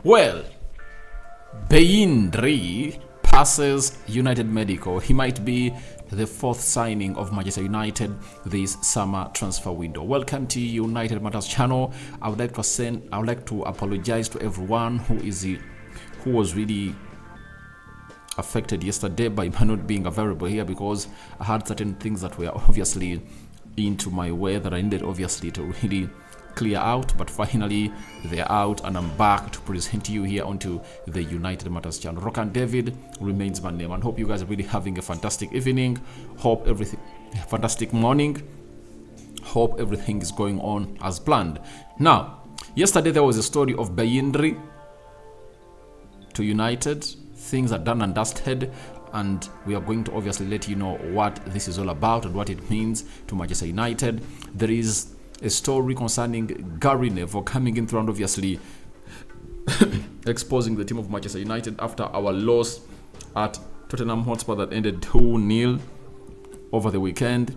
Well, Bayindir passes United Medical. He might be the fourth signing of Manchester United this summer transfer window. Welcome to United Matters channel. I would like to apologize to everyone who was really affected yesterday by not being available here, because I had certain things that were obviously into my way that I needed obviously to really clear out, but finally they're out and I'm back to present to you here onto the United Matters channel. Rock and David remains my name, and hope you guys are really having a fantastic evening. Fantastic morning. Hope everything is going on as planned. Now, yesterday there was a story of Bayindir to United. Things are done and dusted, and we are going to obviously let you know what this is all about and what it means to Manchester United. There is a story concerning Gary Neville coming in through and obviously exposing the team of Manchester United after our loss at Tottenham Hotspur that ended 2-0 over the weekend.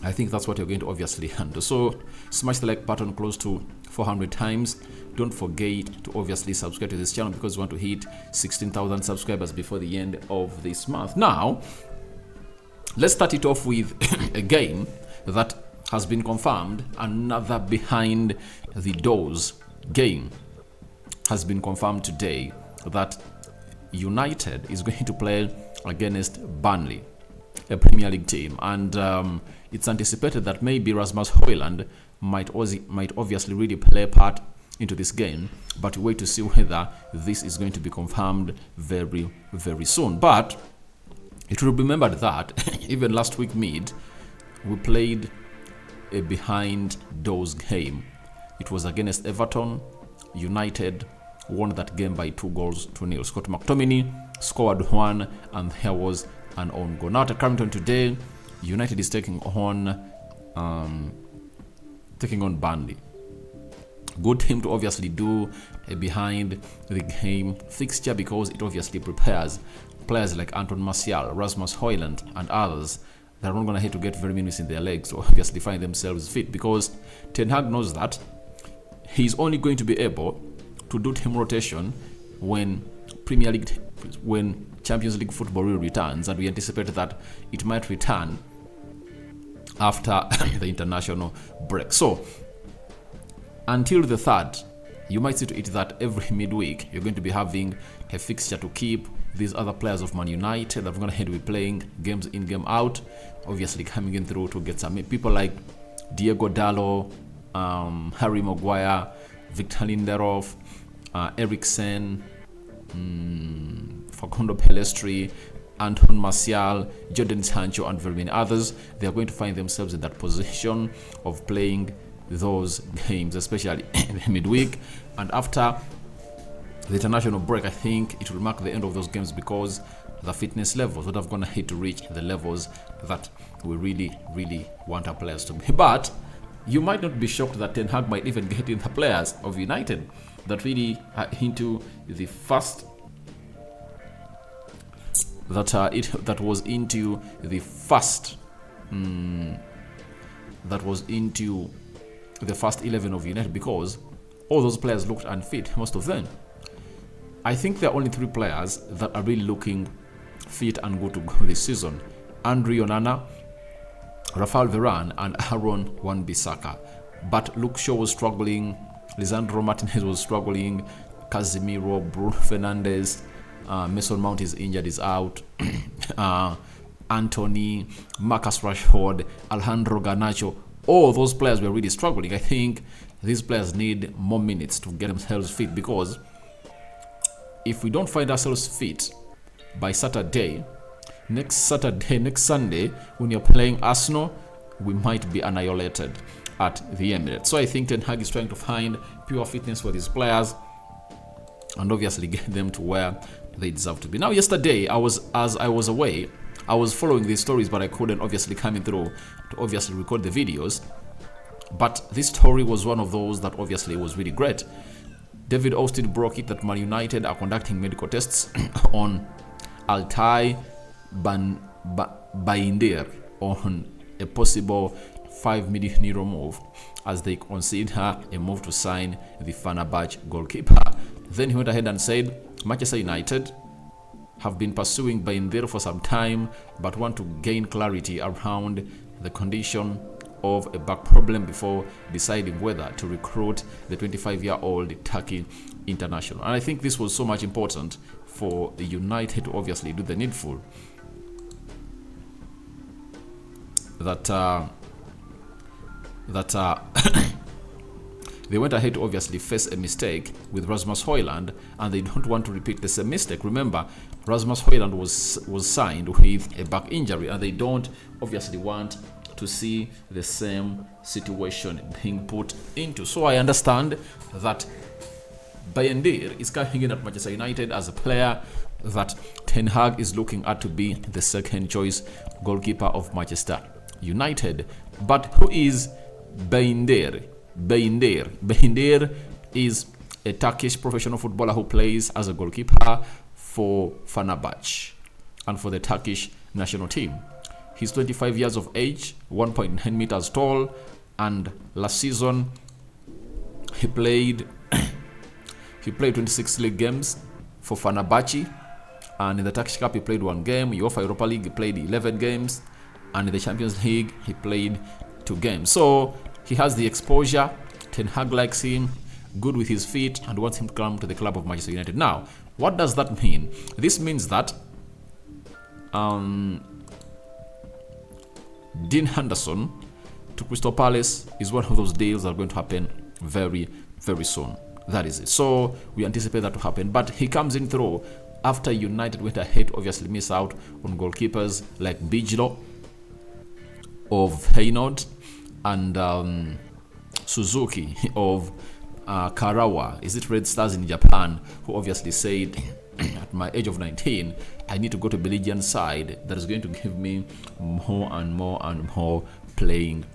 I think that's what you're going to obviously handle. So smash the like button close to 400 times. Don't forget to obviously subscribe to this channel, because we want to hit 16,000 subscribers before the end of this month. Now, let's start it off with a game that has been confirmed. Another behind the doors game has been confirmed today, that United is going to play against Burnley, a Premier League team, and it's anticipated that maybe Rasmus Højlund might obviously really play a part into this game, but we wait to see whether this is going to be confirmed very, very soon. But it will be remembered that even last week mid, we played a behind doors game. It was against Everton. United won that game by 2-0. Scott McTominay scored one, and there was an own goal. Now at Carrington today, United is taking on Burnley. Good team to obviously do a behind the game fixture, because it obviously prepares players like Anton Martial, Rasmus Højlund, and others that are not going to have to get very minutes in their legs to obviously find themselves fit, because Ten Hag knows that he's only going to be able to do team rotation when Champions League football really returns, and we anticipate that it might return after the international break. So until the 3rd, you might see to it that every midweek you're going to be having a fixture to keep these other players of Man United that we're going to be playing games in, game out, obviously coming in through to get some people like Diego Dallo, Harry Maguire, Victor Lindelof, Eriksen, Facundo Pellistri, Anton Martial, Jadon Sancho, and very many others. They are going to find themselves in that position of playing those games, especially in the midweek. And after the international break, I think it will mark the end of those games, because the fitness levels would have gone ahead to reach the levels that we really, really want our players to be. But you might not be shocked that Ten Hag might even get in the players of United that really are into the first that was into the first 11 of United, because all those players looked unfit, most of them. I think there are only 3 players that are really looking fit and good to go this season: Andre Onana, Rafael Varane, and Aaron Wan-Bissaka. But Luke Shaw was struggling, Lisandro Martinez was struggling, Casemiro, Bruno Fernandes, Mason Mount is injured, is out, Anthony, Marcus Rashford, Alejandro Garnacho, all those players were really struggling. I think these players need more minutes to get themselves fit, because if we don't find ourselves fit by next Sunday, when you're playing Arsenal, we might be annihilated at the Emirates. So I think Ten Hag is trying to find pure fitness for these players and obviously get them to where they deserve to be. Now, yesterday, as I was away, I was following these stories, but I couldn't obviously come in through to obviously record the videos. But this story was one of those that obviously was really great. David Austin broke it that Man United are conducting medical tests on Altay Bayindir on a possible €5 million move as they consider a move to sign the Fenerbahce goalkeeper. Then he went ahead and said Manchester United have been pursuing Bayindir for some time, but want to gain clarity around the condition of a back problem before deciding whether to recruit the 25-year-old Turkey international. And I think this was so much important for the United to obviously do the needful. They went ahead to obviously face a mistake with Rasmus Højlund, and they don't want to repeat the same mistake. Remember, Rasmus Højlund was signed with a back injury, and they don't obviously want to see the same situation being put into. So I understand that Bayindir is coming in at Manchester United as a player that Ten Hag is looking at to be the second choice goalkeeper of Manchester United. But who is Bayindir? Bayindir is a Turkish professional footballer who plays as a goalkeeper for Fenerbahce and for the Turkish national team. He's 25 years of age, 1.9 meters tall, and last season he played 26 league games for Fenerbahce, and in the Turkish Cup he played 1 game. UEFA Europa League he played 11 games, and in the Champions League he played 2 games. So he has the exposure. Ten Hag likes him, good with his feet, and wants him to come to the club of Manchester United. Now, what does that mean? This means that Dean Henderson to Crystal Palace is one of those deals that are going to happen very, very soon. That is it. So we anticipate that to happen. But he comes in through after United went ahead to obviously miss out on goalkeepers like Bijlo of Feyenoord and Suzuki of Karawa, is it Red Stars in Japan, who obviously said at my age of 19 I need to go to Belgian side that is going to give me more and more and more playing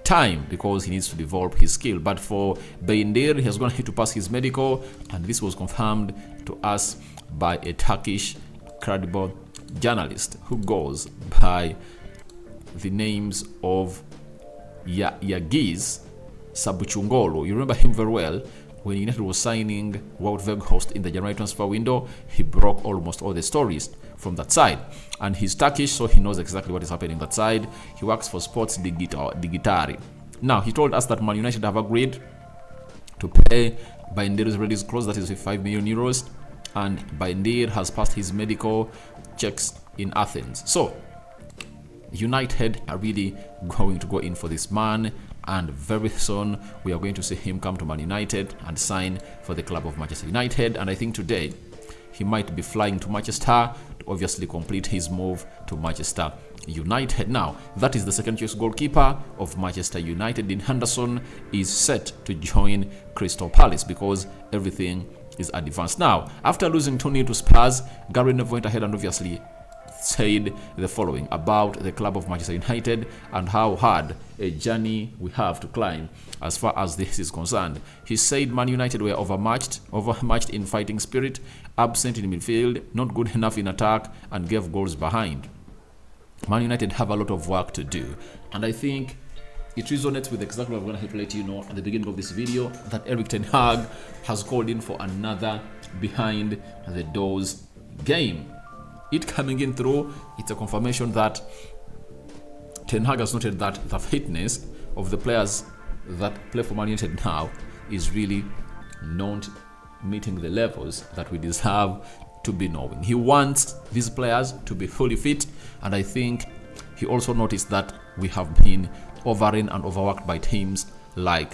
time because he needs to develop his skill. But for Bayindir, he has gone ahead to pass his medical, and this was confirmed to us by a Turkish credible journalist who goes by the names of Yagiz Sabuchungolo. You remember him very well. When United was signing Wout Weghorst in the January transfer window, he broke almost all the stories from that side. And he's Turkish, so he knows exactly what is happening that side. He works for Sports Digitari. Now, he told us that Man United have agreed to pay Bayindir's release clause, that is 5 million euros, and Bayindir has passed his medical checks in Athens. So, United are really going to go in for this man, and very soon we are going to see him come to Man United and sign for the club of Manchester United. And I think today he might be flying to Manchester to obviously complete his move to Manchester United. Now, that is the second choice goalkeeper of Manchester United. Dean Henderson is set to join Crystal Palace because everything is advanced. Now, after losing 2-0 to Spurs, Gary Neville went ahead and obviously said the following about the club of Manchester United and how hard a journey we have to climb as far as this is concerned. He said Man United were overmatched in fighting spirit, absent in midfield, not good enough in attack, and gave goals behind. Man United have a lot of work to do, and I think it resonates with exactly what I'm going to let you know at the beginning of this video, that Erik ten Hag has called in for another behind the doors game. It coming in through, it's a confirmation that Ten Hag has noted that the fitness of the players that play for Man United now is really not meeting the levels that we deserve to be knowing. He wants these players to be fully fit, and I think he also noticed that we have been overrun and overworked by teams like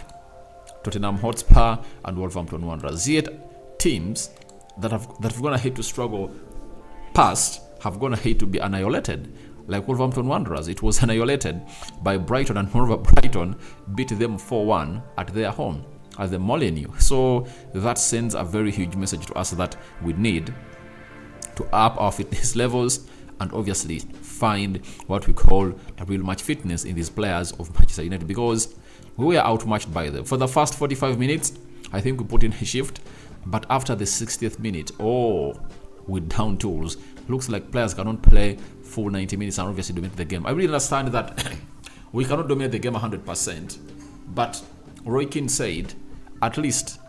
Tottenham Hotspur and Wolverhampton Wanderers. Yet teams that have gone ahead to struggle past have gone ahead to be annihilated. Like Wolverhampton Wanderers, it was annihilated by Brighton, and moreover Brighton beat them 4-1 at their home at the Molineux. So that sends a very huge message to us that we need to up our fitness levels and obviously find what we call a real match fitness in these players of Manchester United, because we were outmatched by them. For the first 45 minutes, I think we put in a shift, but after the 60th minute, with down tools, looks like players cannot play full 90 minutes and obviously dominate the game. I really understand that we cannot dominate the game 100%, but Roy Keane said, at least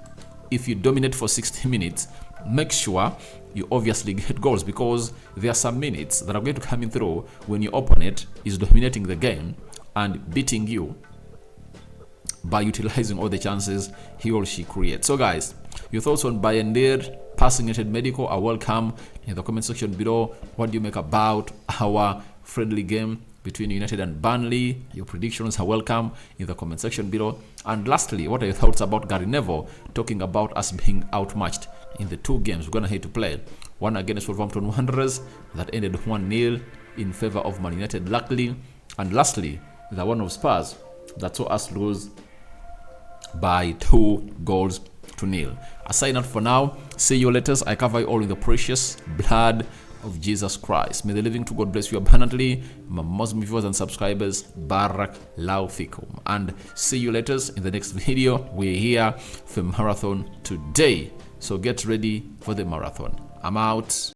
if you dominate for 60 minutes, make sure you obviously get goals, because there are some minutes that are going to come in through when your opponent is dominating the game and beating you by utilizing all the chances he or she creates. So guys, your thoughts on Bayindir passing United Medical are welcome in the comment section below. What do you make about our friendly game between United and Burnley? Your predictions are welcome in the comment section below. And lastly, what are your thoughts about Gary Neville talking about us being outmatched in the 2 games we're going to have to play? One against Wolverhampton Wanderers that ended 1-0 in favor of Man United, luckily. And lastly, the one of Spurs that saw us lose by 2-0. I sign out for now. See you later. I cover you all in the precious blood of Jesus Christ. May the living to God bless you abundantly. My Muslim viewers and subscribers, Barak Lau Fikum. And see you later in the next video. We're here for marathon today, so get ready for the marathon. I'm out.